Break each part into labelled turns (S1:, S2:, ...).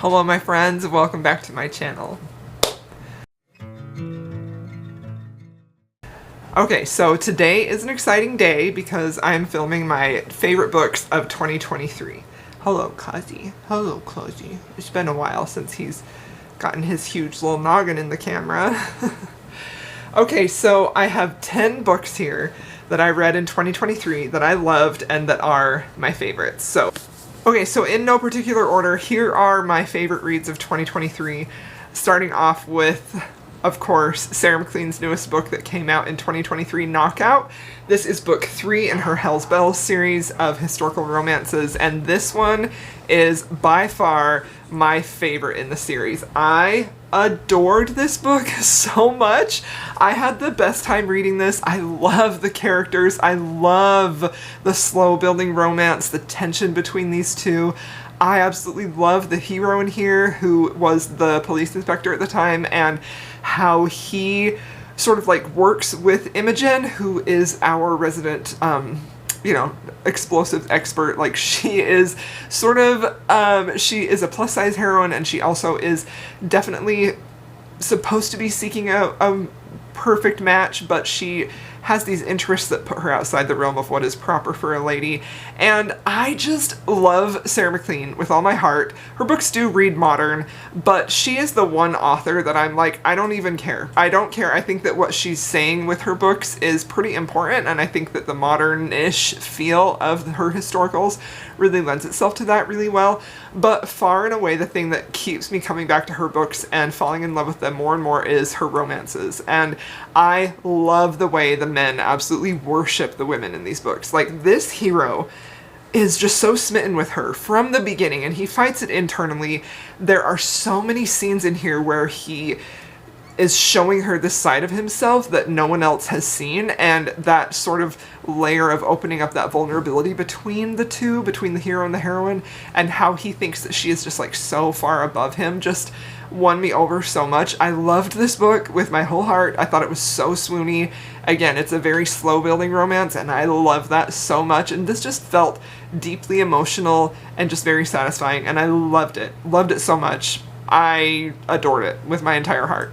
S1: Hello my friends, welcome back to my channel. Okay, so today is an exciting day because I'm filming my favorite books of 2023. Hello Kazi. Hello Kazi. It's been a while since he's gotten his huge little noggin in the camera. Okay, so I have 10 books here that I read in 2023 that I loved and that are my favorites. Okay, so in no particular order, here are my favorite reads of 2023, starting off with, of course, Sarah McLean's newest book that came out in 2023, Knockout. This is book 3 in her Hell's Bells series of historical romances, and this one is by far my favorite in the series. I adored this book so much. I had the best time reading this. I love the characters. I love the slow building romance, the tension between these two. I absolutely love the hero in here, who was the police inspector at the time, and how he sort of like works with Imogen, who is our resident explosive expert. Like, she is sort of, she is a plus size heroine, and she also is definitely supposed to be seeking a perfect match, but she has these interests that put her outside the realm of what is proper for a lady. And I just love Sarah McLean with all my heart. Her books do read modern, but she is the one author that I'm like, I don't even care. I don't care. I think that what she's saying with her books is pretty important, and I think that the modern-ish feel of her historicals really lends itself to that really well. But far and away, the thing that keeps me coming back to her books and falling in love with them more and more is her romances. And I love the way the men absolutely worship the women in these books. Like, this hero is just so smitten with her from the beginning, and he fights it internally. There are so many scenes in here where he is showing her this side of himself that no one else has seen, and that sort of layer of opening up that vulnerability between the two, between the hero and the heroine, and how he thinks that she is just like so far above him, just won me over so much. I loved this book with my whole heart. I thought it was so swoony. Again, it's a very slow building romance, and I love that so much, and this just felt deeply emotional and just very satisfying, and I loved it. Loved it so much. I adored it with my entire heart.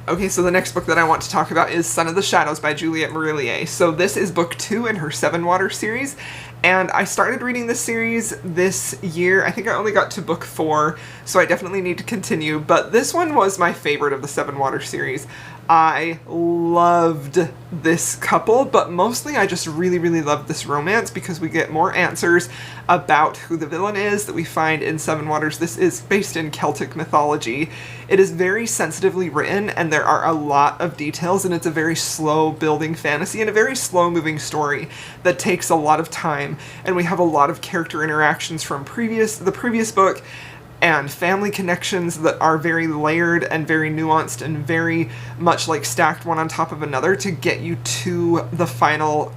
S1: Okay, so the next book that I want to talk about is Son of the Shadows by Juliette Marillier. So this is book 2 in her Seven Water series, and I started reading this series this year. I think I only got to book 4, so I definitely need to continue, but this one was my favorite of the Seven Water series. I loved this couple, but mostly I just really, really loved this romance because we get more answers about who the villain is that we find in Seven Waters. This is based in Celtic mythology. It is very sensitively written, and there are a lot of details, and it's a very slow building fantasy and a very slow moving story that takes a lot of time, and we have a lot of character interactions from the previous book, and family connections that are very layered and very nuanced and very much like stacked one on top of another to get you to the final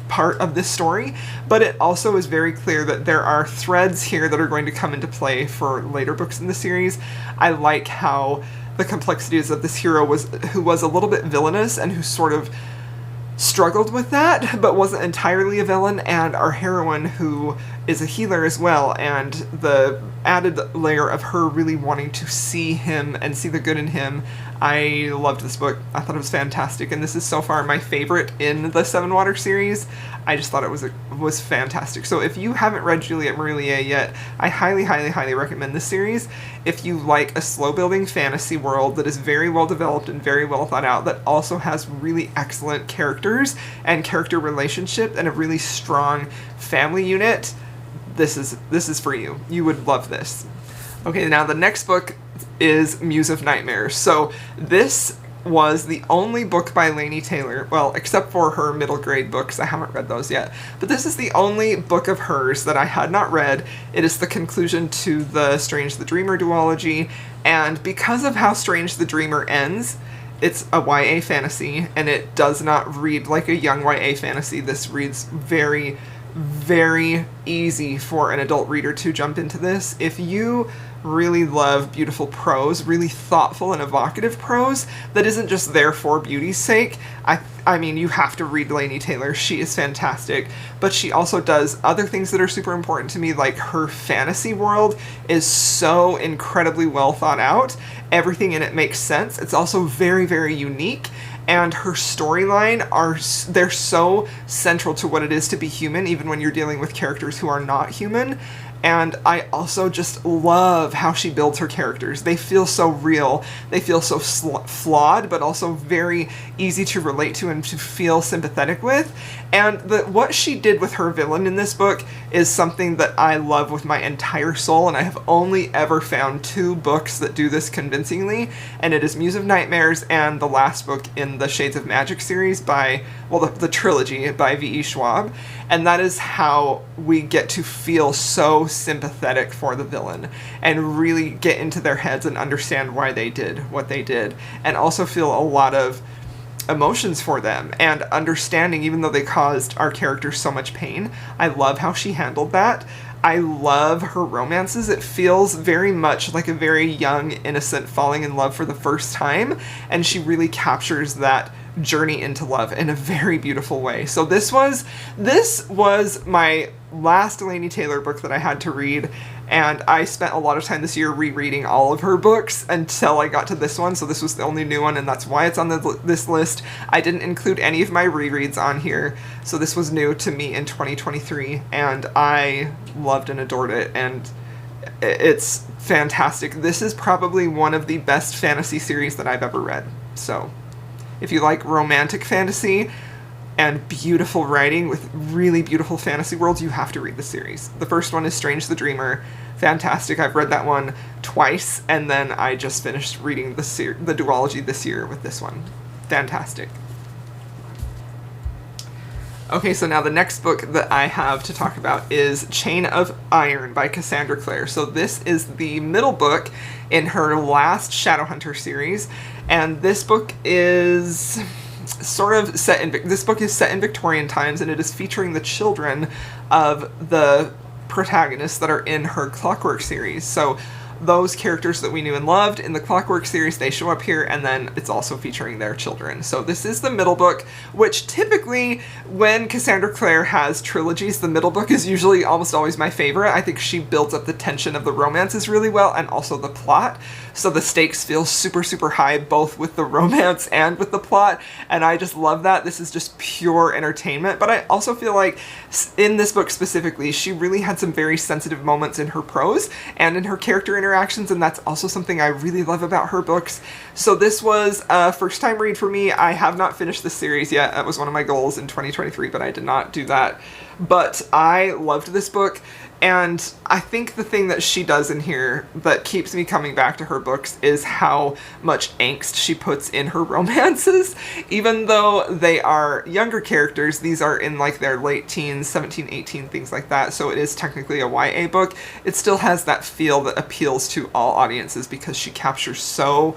S1: part of this story. But it also is very clear that there are threads here that are going to come into play for later books in the series. I like how the complexities of this hero who was a little bit villainous and who sort of struggled with that, but wasn't entirely a villain, and our heroine, who is a healer as well, and the added layer of her really wanting to see him and see the good in him. I loved this book. I thought it was fantastic, and this is so far my favorite in the Seven Water series. I just thought it was fantastic. So if you haven't read Juliette Marillier yet, I highly, highly, highly recommend this series. If you like a slow-building fantasy world that is very well developed and very well thought out, that also has really excellent characters and character relationship and a really strong family unit, this is for you. You would love this. Okay, now the next book is Muse of Nightmares. So this was the only book by Laini Taylor, well, except for her middle grade books. I haven't read those yet. But this is the only book of hers that I had not read. It is the conclusion to the Strange the Dreamer duology, and because of how Strange the Dreamer ends, it's a YA fantasy, and it does not read like a young YA fantasy. This reads very very easy for an adult reader to jump into this. If you really love beautiful prose, really thoughtful and evocative prose that isn't just there for beauty's sake, I mean, you have to read Laini Taylor. She is fantastic, but she also does other things that are super important to me, like her fantasy world is so incredibly well thought out. Everything in it makes sense. It's also very, very unique. And her storyline they're so central to what it is to be human, even when you're dealing with characters who are not human. And I also just love how she builds her characters. They feel so real. They feel so flawed, but also very easy to relate to and to feel sympathetic with. And what she did with her villain in this book is something that I love with my entire soul, and I have only ever found 2 books that do this convincingly, and it is Muse of Nightmares and the last book in the Shades of Magic series the trilogy by V.E. Schwab. And that is how we get to feel so sympathetic for the villain and really get into their heads and understand why they did what they did, and also feel a lot of emotions for them and understanding, even though they caused our characters so much pain. I love how she handled that. I love her romances. It feels very much like a very young, innocent falling in love for the first time, and she really captures that journey into love in a very beautiful way. So this was my last Laini Taylor book that I had to read, and I spent a lot of time this year rereading all of her books until I got to this one. So this was the only new one, and that's why it's on this list. I didn't include any of my rereads on here, so this was new to me in 2023, and I loved and adored it, and it's fantastic. This is probably one of the best fantasy series that I've ever read. So if you like romantic fantasy and beautiful writing with really beautiful fantasy worlds, you have to read the series. The first one is Strange the Dreamer. Fantastic. I've read that one twice, and then I just finished reading the duology this year with this one. Fantastic. Okay, so now the next book that I have to talk about is Chain of Iron by Cassandra Clare. So this is the middle book in her last Shadowhunter series, and this book is set in Victorian times, and it is featuring the children of the protagonists that are in her Clockwork series. So those characters that we knew and loved in the Clockwork series, they show up here, and then it's also featuring their children. So this is the middle book, which typically, when Cassandra Clare has trilogies, the middle book is usually almost always my favorite. I think she builds up the tension of the romances really well, and also the plot. So the stakes feel super, super high, both with the romance and with the plot, and I just love that. This is just pure entertainment. But I also feel like in this book specifically, she really had some very sensitive moments in her prose and in her character interactions, and that's also something I really love about her books. So this was a first-time read for me. I have not finished this series yet. That was one of my goals in 2023, but I did not do that. But I loved this book, and I think the thing that she does in here that keeps me coming back to her books is how much angst she puts in her romances. Even though they are younger characters, these are in like their late teens, 17, 18, things like that, so it is technically a YA book. It still has that feel that appeals to all audiences because she captures so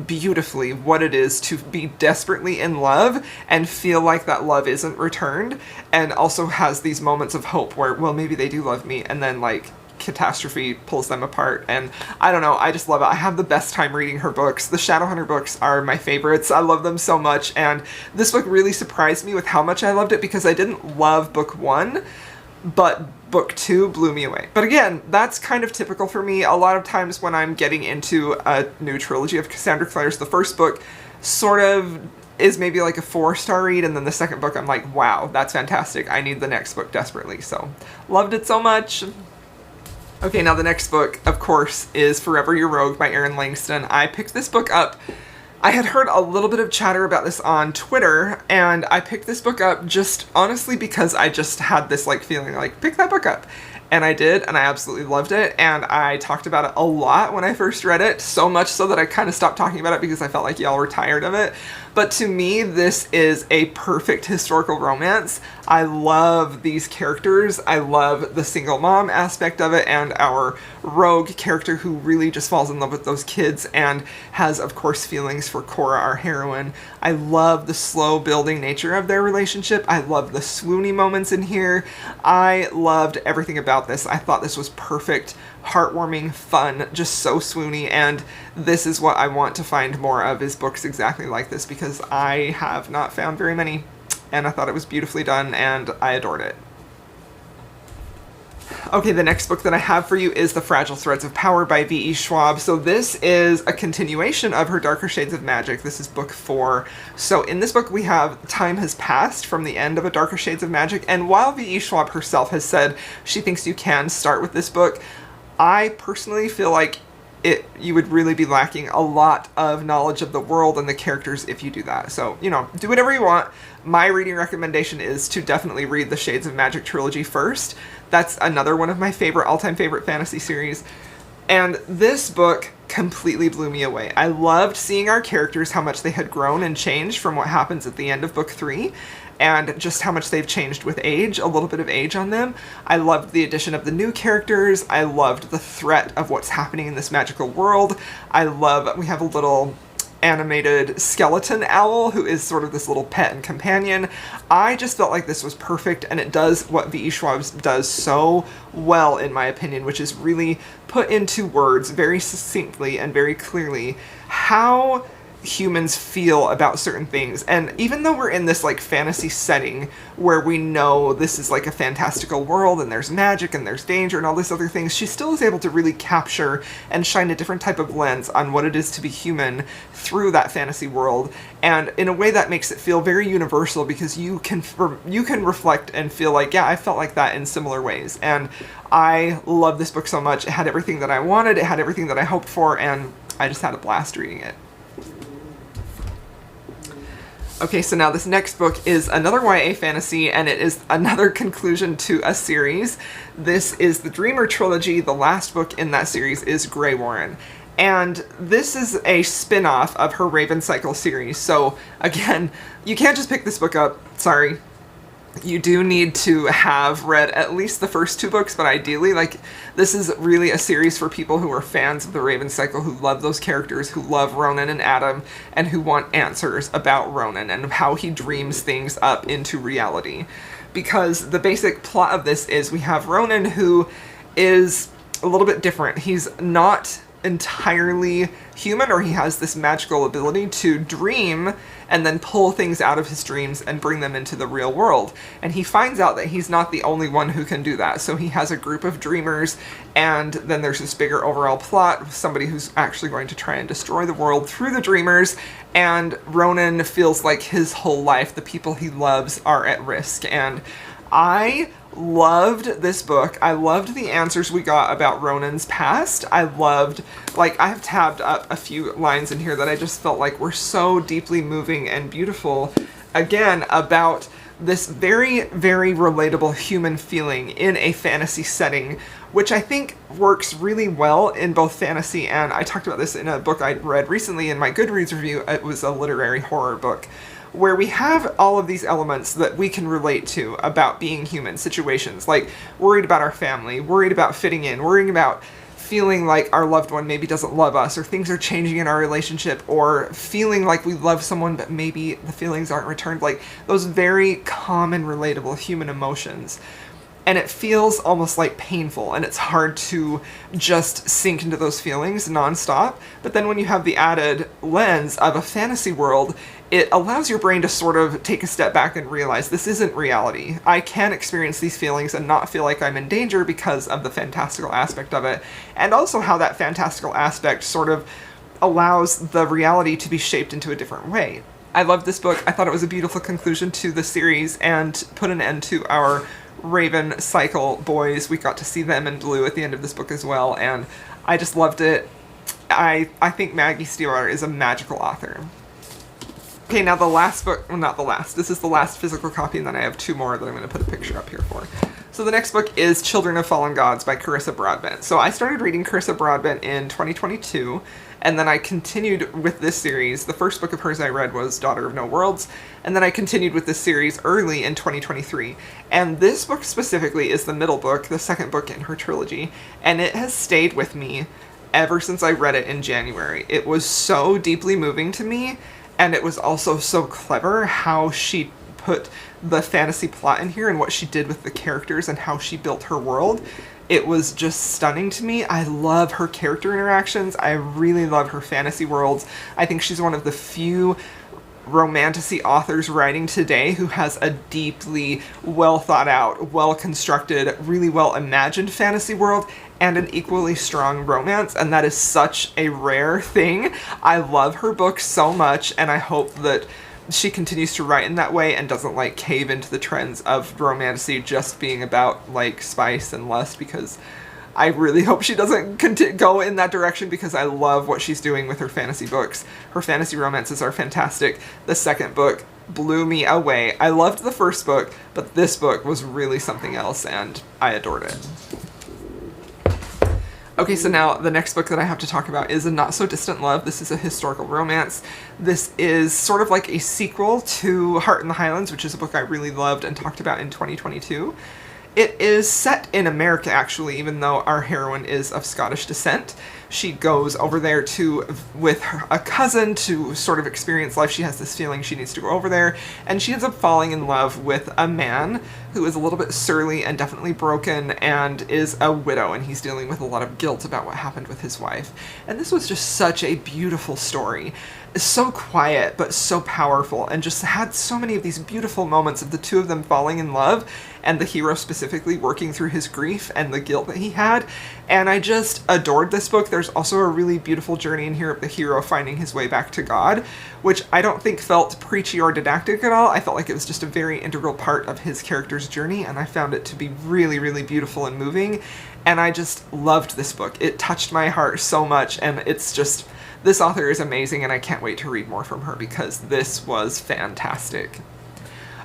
S1: beautifully what it is to be desperately in love and feel like that love isn't returned, and also has these moments of hope where, well, maybe they do love me, and then like catastrophe pulls them apart. And I don't know, I just love it. I have the best time reading her books. The Shadowhunter books are my favorites. I love them so much, and this book really surprised me with how much I loved it because I didn't love book 1, but book 2 blew me away. But again, that's kind of typical for me. A lot of times when I'm getting into a new trilogy of Cassandra Clare's, the first book sort of is maybe like a 4-star read, and then the second book I'm like, wow, that's fantastic. I need the next book desperately. So loved it so much. Okay, now the next book, of course, is Forever Your Rogue by Erin Langston. I picked this book up. I had heard a little bit of chatter about this on Twitter, and I picked this book up just honestly because I just had this like feeling like, pick that book up. And I did, and I absolutely loved it, and I talked about it a lot when I first read it, so much so that I kind of stopped talking about it because I felt like y'all were tired of it. But to me, this is a perfect historical romance. I love these characters. I love the single mom aspect of it, and our rogue character who really just falls in love with those kids and has, of course, feelings for Cora, our heroine. I love the slow building nature of their relationship. I love the swoony moments in here. I loved everything about this. I thought this was perfect, heartwarming, fun, just so swoony, and this is what I want to find more of, is books exactly like this, because I have not found very many, and I thought it was beautifully done, and I adored it. Okay, the next book that I have for you is The Fragile Threads of Power by V.E. Schwab. So this is a continuation of her Darker Shades of Magic. This is book 4. So in this book we have Time Has Passed from the end of A Darker Shades of Magic, and while V.E. Schwab herself has said she thinks you can start with this book, I personally feel like you would really be lacking a lot of knowledge of the world and the characters if you do that. So, you know, do whatever you want. My reading recommendation is to definitely read the Shades of Magic trilogy first. That's another one of my all-time favorite fantasy series. And this book completely blew me away. I loved seeing our characters, how much they had grown and changed from what happens at the end of book 3. And just how much they've changed with age, a little bit of age on them. I loved the addition of the new characters. I loved the threat of what's happening in this magical world. We have a little animated skeleton owl who is sort of this little pet and companion. I just felt like this was perfect, and it does what V.E. Schwab does so well, in my opinion, which is really put into words very succinctly and very clearly how humans feel about certain things. And even though we're in this like fantasy setting where we know this is like a fantastical world and there's magic and there's danger and all these other things, she still is able to really capture and shine a different type of lens on what it is to be human through that fantasy world, and in a way that makes it feel very universal, because you can reflect and feel like, yeah, I felt like that in similar ways. And I love this book so much. It had everything that I wanted, it had everything that I hoped for, and I just had a blast reading it. Okay, so now this next book is another YA fantasy, and it is another conclusion to a series. This is the Dreamer trilogy. The last book in that series is Grey Warren. And this is a spin-off of her Raven Cycle series. So again, you can't just pick this book up. Sorry. You do need to have read at least the first 2 books, but ideally, like, this is really a series for people who are fans of the Raven Cycle, who love those characters, who love Ronan and Adam, and who want answers about Ronan and how he dreams things up into reality. Because the basic plot of this is we have Ronan, who is a little bit different. He's not entirely human, or he has this magical ability to dream and then pull things out of his dreams and bring them into the real world. And he finds out that he's not the only one who can do that. So he has a group of dreamers, and then there's this bigger overall plot with somebody who's actually going to try and destroy the world through the dreamers. And Ronan feels like his whole life, the people he loves, are at risk. And I loved this book. I loved the answers we got about Ronan's past. I loved, like, I have tabbed up a few lines in here that I just felt like were so deeply moving and beautiful, again, about this very, very relatable human feeling in a fantasy setting, which I think works really well in both fantasy and, I talked about this in a book I read recently in my Goodreads review. It was a literary horror book, where we have all of these elements that we can relate to about being human situations, like worried about our family, worried about fitting in, worrying about feeling like our loved one maybe doesn't love us, or things are changing in our relationship, or feeling like we love someone but maybe the feelings aren't returned, like those very common, relatable human emotions. And it feels almost like painful, and it's hard to just sink into those feelings nonstop. But then when you have the added lens of a fantasy world, it allows your brain to sort of take a step back and realize this isn't reality. I can experience these feelings and not feel like I'm in danger because of the fantastical aspect of it. And also how that fantastical aspect sort of allows the reality to be shaped into a different way. I loved this book. I thought it was a beautiful conclusion to the series and put an end to our Raven Cycle boys. We got to see them in blue at the end of this book as well, and I just loved it. I think Maggie Stiefvater is a magical author. Okay, now the last book, well, not the last, this is the last physical copy, and then I have 2 more that I'm going to put a picture up here for. So the next book is Children of Fallen Gods by Carissa Broadbent. So I started reading Carissa Broadbent in 2022, and then I continued with this series. The first book of hers I read was Daughter of No Worlds, and then I continued with this series early in 2023. And this book specifically is the middle book, the second book in her trilogy, and it has stayed with me ever since I read it in January. It was so deeply moving to me, and it was also so clever how she put the fantasy plot in here and what she did with the characters and how she built her world. It was just stunning to me. I love her character interactions. I really love her fantasy worlds. I think she's one of the few romantasy authors writing today who has a deeply well thought out, well constructed, really well imagined fantasy world and an equally strong romance, and that is such a rare thing. I love her books so much, and I hope that she continues to write in that way and doesn't like cave into the trends of romantasy just being about like spice and lust, because I really hope she doesn't go in that direction, because I love what she's doing with her fantasy books. Her fantasy romances are fantastic. The second book blew me away. I loved the first book, but this book was really something else and I adored it. Okay, so now the next book that I have to talk about is A Not So Distant Love. This is a historical romance. This is sort of like a sequel to Heart in the Highlands, which is a book I really loved and talked about in 2022. It is set in America, actually, even though our heroine is of Scottish descent. She goes over there with a cousin to sort of experience life. She has this feeling she needs to go over there, and she ends up falling in love with a man who is a little bit surly and definitely broken and is a widow, and he's dealing with a lot of guilt about what happened with his wife. And this was just such a beautiful story. So quiet, but so powerful, and just had so many of these beautiful moments of the two of them falling in love, and the hero specifically working through his grief and the guilt that he had. And I just adored this book. There's also a really beautiful journey in here of the hero finding his way back to God, which I don't think felt preachy or didactic at all. I felt like it was just a very integral part of his character's journey, and I found it to be really, really beautiful and moving. And I just loved this book. It touched my heart so much, and it's just, this author is amazing, and I can't wait to read more from her because this was fantastic.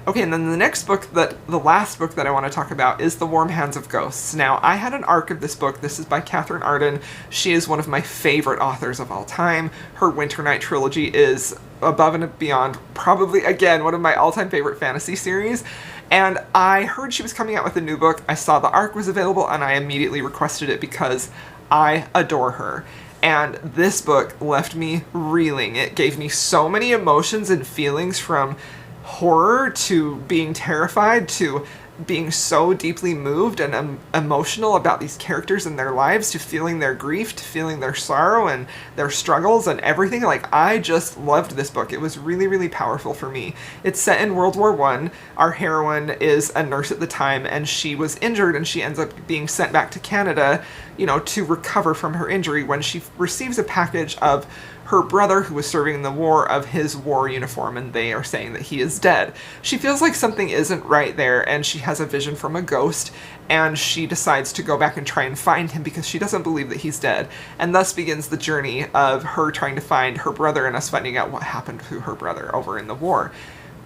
S1: Okay, and then the next book, the last book that I want to talk about is The Warm Hands of Ghosts. Now, I had an arc of this book. This is by Catherine Arden. She is one of my favorite authors of all time. Her Winter Night trilogy is above and beyond, probably, again, one of my all-time favorite fantasy series. And I heard she was coming out with a new book. I saw the arc was available, and I immediately requested it because I adore her. And this book left me reeling. It gave me so many emotions and feelings, from horror to being terrified to being so deeply moved and emotional about these characters and their lives, to feeling their grief, to feeling their sorrow and their struggles and everything. Like, I just loved this book. It was really, really powerful for me. It's set in World War I. Our heroine is a nurse at the time, and she was injured, and she ends up being sent back to Canada, you know, to recover from her injury, when she receives a package of her brother, who was serving in the war, of his war uniform, and they are saying that he is dead. She feels like something isn't right there, and she has a vision from a ghost, and she decides to go back and try and find him because she doesn't believe that he's dead. And thus begins the journey of her trying to find her brother and us finding out what happened to her brother over in the war.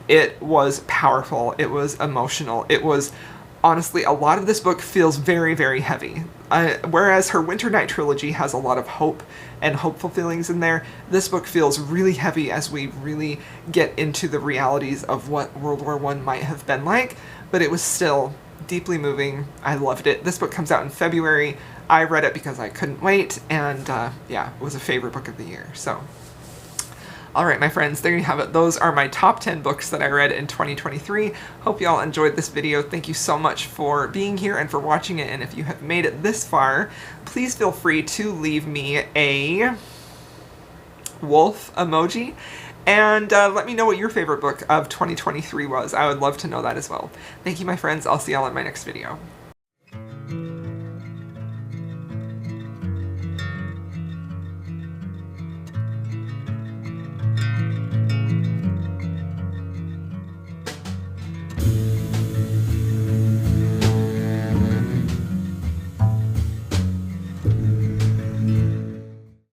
S1: It was powerful. It was emotional. It was, honestly, a lot of this book feels very, very heavy. Whereas her Winter Night trilogy has a lot of hope and hopeful feelings in there, this book feels really heavy as we really get into the realities of what World War I might have been like, but it was still deeply moving. I loved it. This book comes out in February. I read it because I couldn't wait, and yeah, it was a favorite book of the year. So, alright, my friends, there you have it. Those are my top 10 books that I read in 2023. Hope you all enjoyed this video. Thank you so much for being here and for watching it, and if you have made it this far, please feel free to leave me a wolf emoji, and let me know what your favorite book of 2023 was. I would love to know that as well. Thank you, my friends. I'll see y'all in my next video.